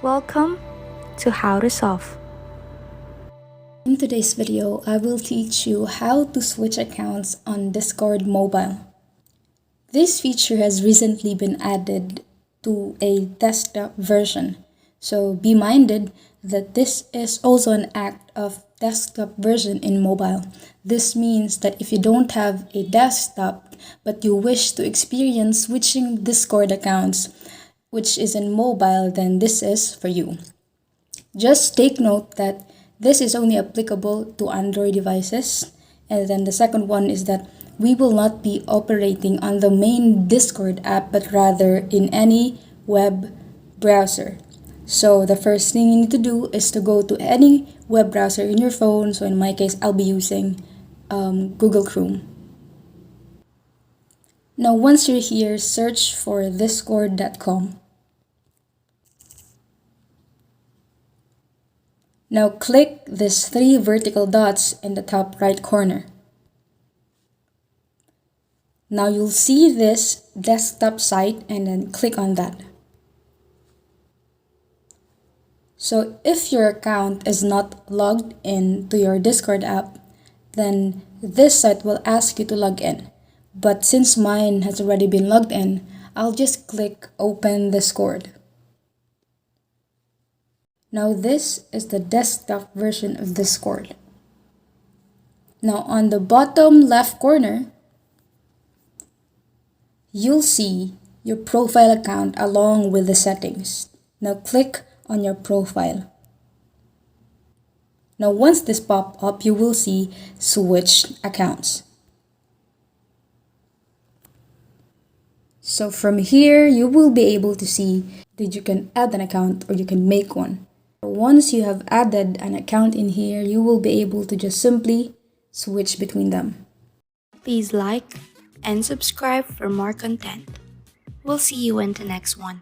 Welcome to How to Solve. In today's video, I will teach you how to switch accounts on Discord Mobile. This feature has recently been added to a desktop version, so be minded that this is also an act of desktop version in mobile. This means that if you don't have a desktop but you wish to experience switching Discord accounts, which is in mobile, then this is for you. Just take note that this is only applicable to Android devices. And then the second one is that we will not be operating on the main Discord app, but rather in any web browser. So the first thing you need to do is to go to any web browser in your phone. So in my case, I'll be using Google Chrome. Now, once you're here, search for discord.com. Now click these three vertical dots in the top right corner. Now you'll see this desktop site and then click on that. So if your account is not logged in to your Discord app, then this site will ask you to log in. But since mine has already been logged in, I'll just click Open Discord. Now this is the desktop version of Discord. Now on the bottom left corner, you'll see your profile account along with the settings. Now click on your profile. Now once this pops up, you will see Switch Accounts. So from here, you will be able to see that you can add an account or you can make one. Once you have added an account in here, you will be able to just simply switch between them. Please like and subscribe for more content. We'll see you in the next one.